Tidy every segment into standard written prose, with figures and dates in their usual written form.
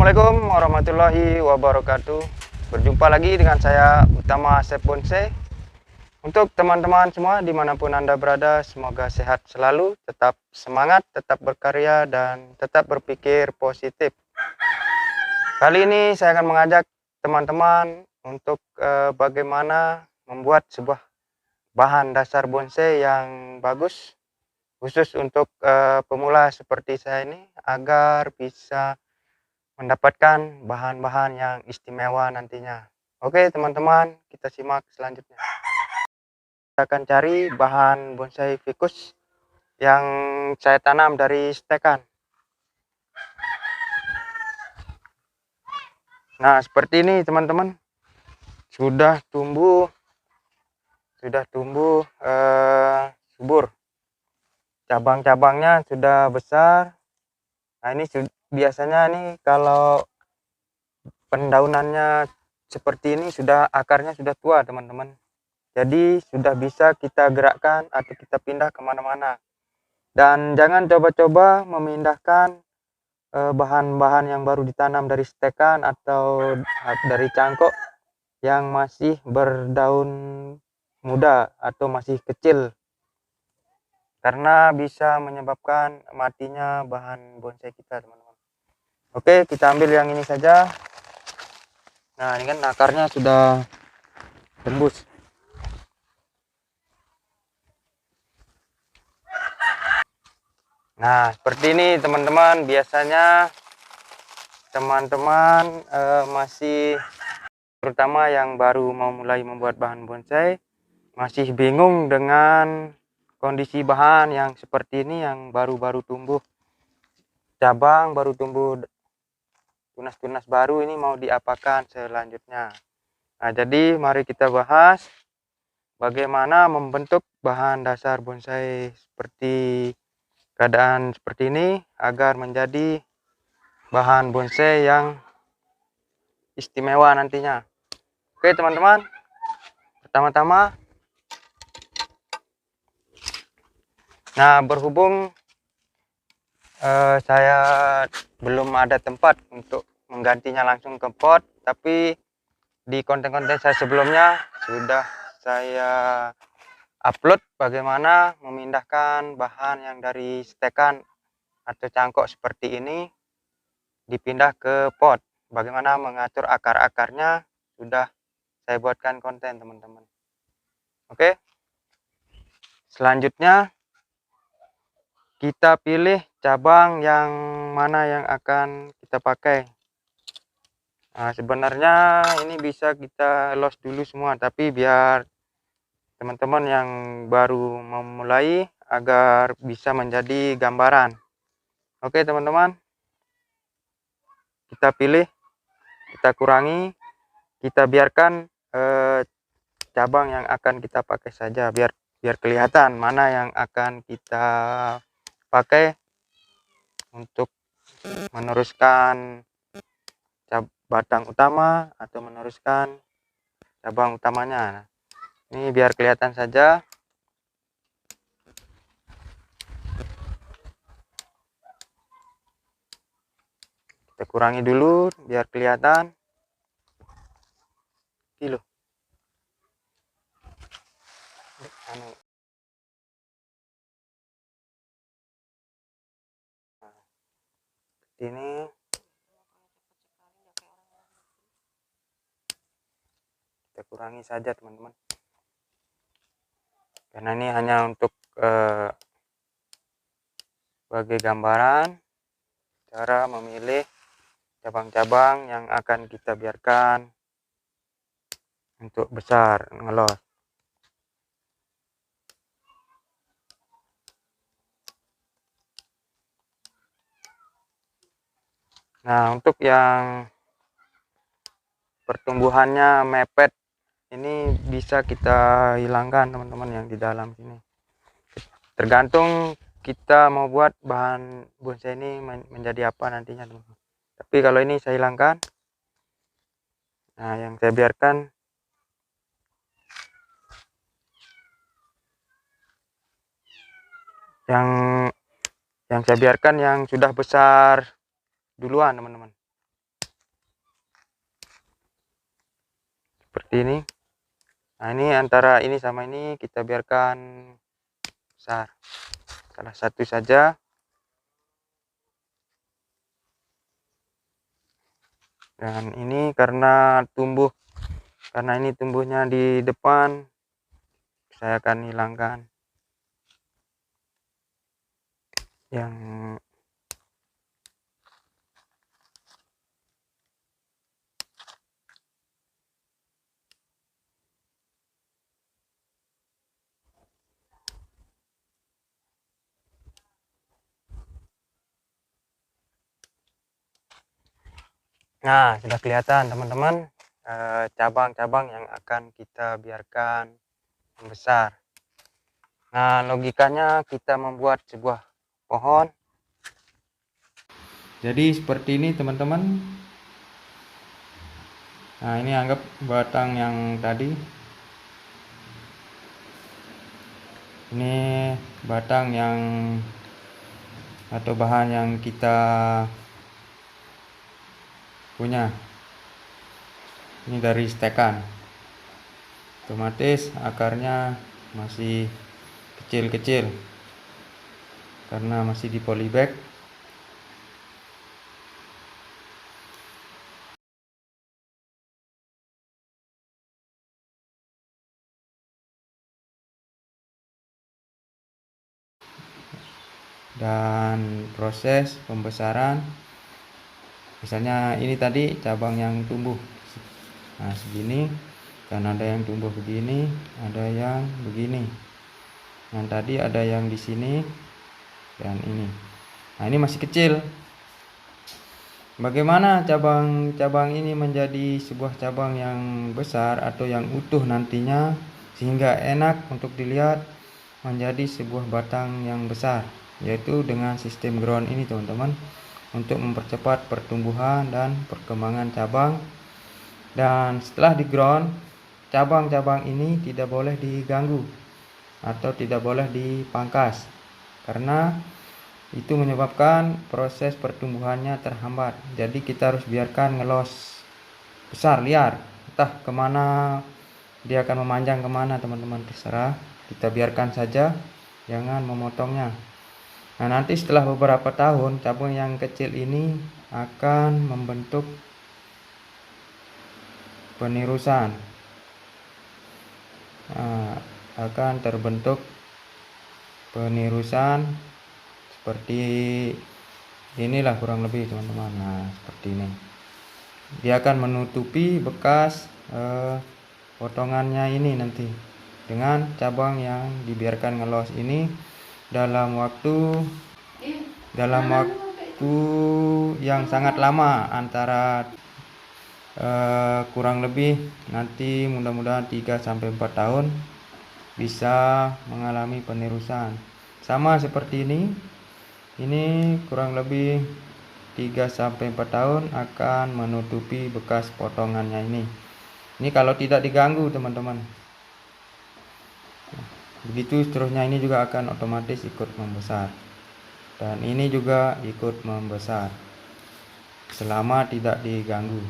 Assalamualaikum warahmatullahi wabarakatuh. Berjumpa lagi dengan saya Utama Chef Bonsai. Untuk teman-teman semua dimanapun Anda berada, semoga sehat selalu, tetap semangat, tetap berkarya, dan tetap berpikir positif. Kali ini saya akan mengajak teman-teman untuk bagaimana membuat sebuah bahan dasar bonsai yang bagus, khusus untuk pemula seperti saya ini, agar bisa mendapatkan bahan-bahan yang istimewa nantinya. Oke teman-teman, kita simak selanjutnya. Kita akan cari bahan bonsai ficus yang saya tanam dari stekan. Nah seperti ini teman-teman, sudah tumbuh subur, cabang-cabangnya sudah besar. Nah ini biasanya nih kalau pendaunannya seperti ini akarnya sudah tua teman-teman, jadi sudah bisa kita gerakkan atau kita pindah kemana-mana. Dan jangan coba-coba memindahkan bahan-bahan yang baru ditanam dari stekan atau dari cangkok yang masih berdaun muda atau masih kecil, karena bisa menyebabkan matinya bahan bonsai kita teman-teman. Oke, kita ambil yang ini saja. Nah ini kan akarnya sudah tembus. Nah seperti ini teman-teman, biasanya teman-teman masih, terutama yang baru mau mulai membuat bahan bonsai, masih bingung dengan kondisi bahan yang seperti ini, yang baru-baru tumbuh cabang, baru tumbuh tunas-tunas baru, ini mau diapakan selanjutnya. Nah jadi mari kita bahas bagaimana membentuk bahan dasar bonsai seperti keadaan seperti ini agar menjadi bahan bonsai yang istimewa nantinya. Oke teman-teman, pertama-tama, nah berhubung saya belum ada tempat untuk menggantinya langsung ke pot, tapi di konten-konten saya sebelumnya sudah saya upload bagaimana memindahkan bahan yang dari stekan atau cangkok seperti ini dipindah ke pot, bagaimana mengatur akar-akarnya, sudah saya buatkan konten teman-teman. Oke, selanjutnya kita pilih cabang yang mana yang akan kita pakai. Nah sebenarnya ini bisa kita los dulu semua, tapi biar teman-teman yang baru memulai agar bisa menjadi gambaran. Oke teman-teman, kita pilih, kita kurangi, kita biarkan cabang yang akan kita pakai saja, biar kelihatan mana yang akan kita pakai untuk meneruskan batang utama atau meneruskan cabang utamanya. Ini biar kelihatan saja. Kita kurangi dulu biar kelihatan. Kilo. Ini kita kurangi saja teman-teman, karena ini hanya untuk sebagai gambaran cara memilih cabang-cabang yang akan kita biarkan untuk besar ngelos. Nah untuk yang pertumbuhannya mepet ini bisa kita hilangkan teman-teman, yang di dalam sini. Tergantung kita mau buat bahan bonsai ini menjadi apa nantinya teman-teman. Tapi kalau ini saya hilangkan. Nah yang saya biarkan yang saya biarkan yang sudah besar duluan teman-teman. seperti ini. Nah, ini antara ini sama ini kita biarkan besar. Salah satu saja. Dan ini karena ini tumbuhnya di depan, saya akan hilangkan yang nah, sudah kelihatan teman-teman cabang-cabang yang akan kita biarkan membesar. Nah, logikanya kita membuat sebuah pohon. Jadi seperti ini teman-teman. Nah, ini anggap batang yang tadi. Ini batang yang atau bahan yang kita punya. Ini dari stekan. Otomatis akarnya masih kecil-kecil karena masih di polybag. Dan proses pembesaran, misalnya ini tadi cabang yang tumbuh, nah segini, dan ada yang tumbuh begini, ada yang begini, yang tadi ada yang di sini, dan ini. Nah, ini masih kecil. Bagaimana cabang-cabang ini menjadi sebuah cabang yang besar atau yang utuh nantinya, sehingga enak untuk dilihat menjadi sebuah batang yang besar, yaitu dengan sistem ground ini teman-teman, untuk mempercepat pertumbuhan dan perkembangan cabang. Dan setelah di ground, cabang-cabang ini tidak boleh diganggu atau tidak boleh dipangkas, karena itu menyebabkan proses pertumbuhannya terhambat. Jadi kita harus biarkan ngelos besar, liar, entah kemana dia akan memanjang, kemana teman-teman terserah, kita biarkan saja, jangan memotongnya. Nah, nanti setelah beberapa tahun cabang yang kecil ini akan membentuk penirusan. Nah, akan terbentuk penirusan seperti inilah kurang lebih teman-teman. Nah, seperti ini. Dia akan menutupi bekas potongannya ini nanti dengan cabang yang dibiarkan ngelos ini dalam waktu yang sangat lama, antara kurang lebih nanti mudah-mudahan 3-4 tahun bisa mengalami penirusan. Sama seperti ini kurang lebih 3-4 tahun akan menutupi bekas potongannya ini. Ini kalau tidak diganggu teman-teman. Begitu seterusnya, ini juga akan otomatis ikut membesar. Dan ini juga ikut membesar selama tidak diganggu.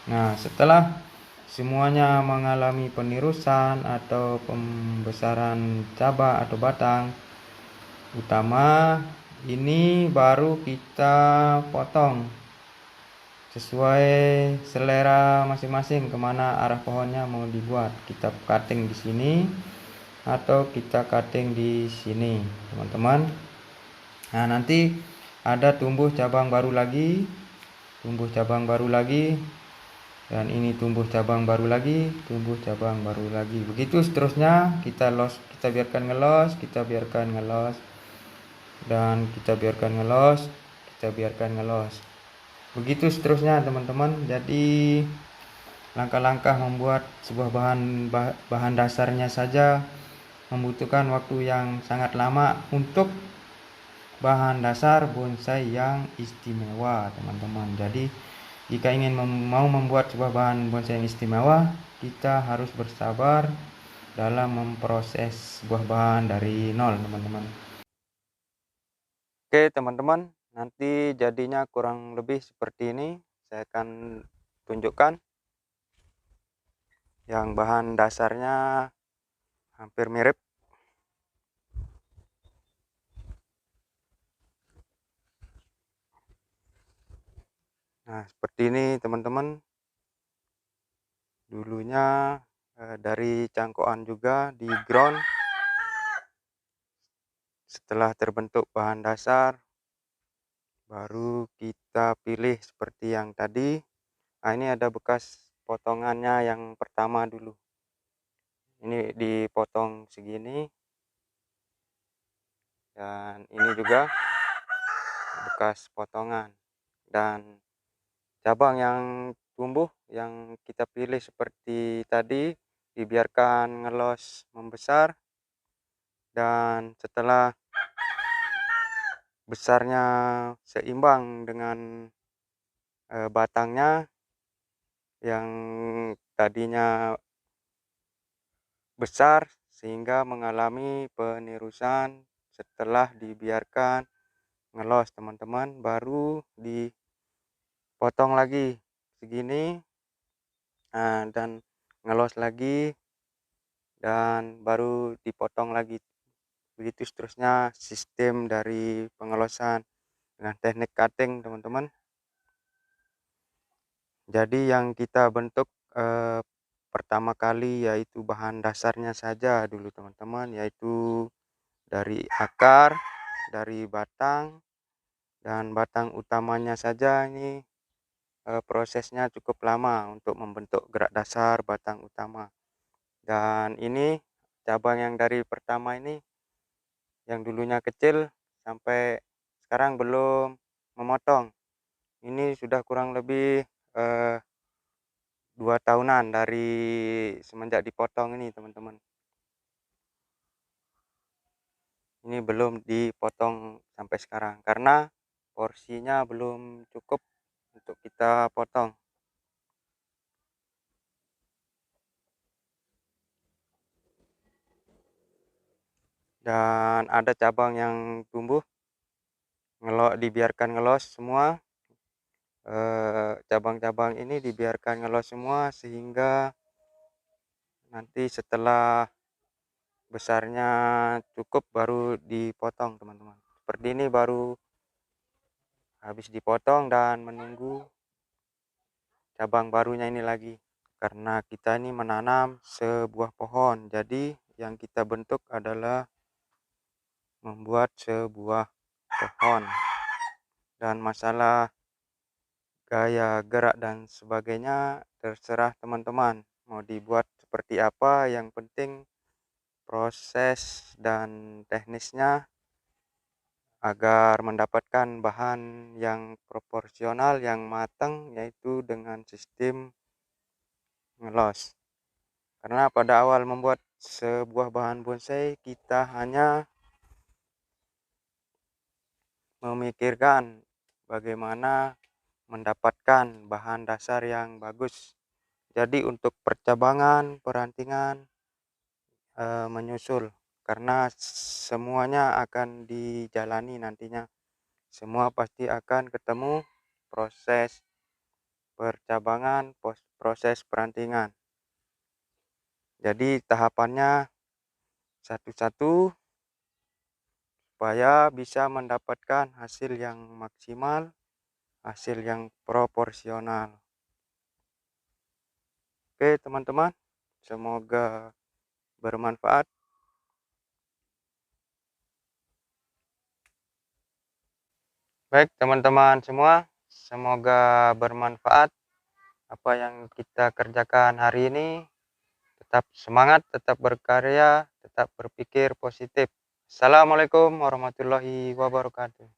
Nah, setelah semuanya mengalami penirusan atau pembesaran cabang atau batang utama, ini baru kita potong sesuai selera masing-masing, kemana arah pohonnya mau dibuat. Kita cutting di sini atau kita cutting di sini teman-teman. Nah, nanti ada tumbuh cabang baru lagi, dan ini tumbuh cabang baru lagi, begitu seterusnya. Kita biarkan ngelos, dan kita biarkan ngelos, begitu seterusnya teman-teman. Jadi langkah-langkah membuat sebuah bahan dasarnya saja membutuhkan waktu yang sangat lama untuk bahan dasar bonsai yang istimewa teman-teman. Jadi jika ingin mau membuat sebuah bahan bonsai yang istimewa, kita harus bersabar dalam memproses sebuah bahan dari nol teman-teman. Oke teman-teman, nanti jadinya kurang lebih seperti ini saya akan tunjukkan yang bahan dasarnya hampir mirip. Nah, seperti ini teman-teman. Dulunya dari cangkokan juga di ground. Setelah terbentuk bahan dasar, baru kita pilih seperti yang tadi. Nah, ini ada bekas potongannya yang pertama dulu. Ini dipotong segini. Dan ini juga bekas potongan. Dan cabang yang tumbuh yang kita pilih seperti tadi dibiarkan ngelos membesar, dan setelah besarnya seimbang dengan batangnya yang tadinya besar, sehingga mengalami penerusan. Setelah dibiarkan ngelos teman-teman, baru dipotong lagi segini, dan ngelos lagi, dan baru dipotong lagi. Begitu seterusnya sistem dari pengelosan dengan teknik cutting teman-teman. Jadi yang kita bentuk pertama kali yaitu bahan dasarnya saja dulu teman-teman, yaitu dari akar, dari batang, dan batang utamanya saja. Ini prosesnya cukup lama untuk membentuk gerak dasar batang utama. Dan ini cabang yang dari pertama ini, yang dulunya kecil sampai sekarang belum memotong. Ini sudah kurang lebih 2 tahunan dari semenjak dipotong ini teman-teman. Ini belum dipotong sampai sekarang karena porsinya belum cukup untuk kita potong. Dan ada cabang yang tumbuh dibiarkan ngelos semua. Cabang-cabang ini dibiarkan ngelos semua sehingga nanti setelah besarnya cukup baru dipotong teman-teman. Seperti ini baru habis dipotong dan menunggu cabang barunya ini lagi. Karena kita ini menanam sebuah pohon, jadi yang kita bentuk adalah membuat sebuah pohon. Dan masalah gaya gerak dan sebagainya terserah teman-teman mau dibuat seperti apa, yang penting proses dan teknisnya agar mendapatkan bahan yang proporsional, yang matang, yaitu dengan sistem ngelos. Karena pada awal membuat sebuah bahan bonsai, kita hanya memikirkan bagaimana mendapatkan bahan dasar yang bagus. Jadi untuk percabangan, perantingan menyusul, karena semuanya akan dijalani nantinya. Semua pasti akan ketemu proses percabangan, proses perantingan. Jadi tahapannya satu-satu supaya bisa mendapatkan hasil yang maksimal, hasil yang proporsional. Oke teman-teman, semoga bermanfaat. Baik teman-teman semua, semoga bermanfaat apa yang kita kerjakan hari ini. Tetap semangat, tetap berkarya, tetap berpikir positif. Assalamualaikum warahmatullahi wabarakatuh.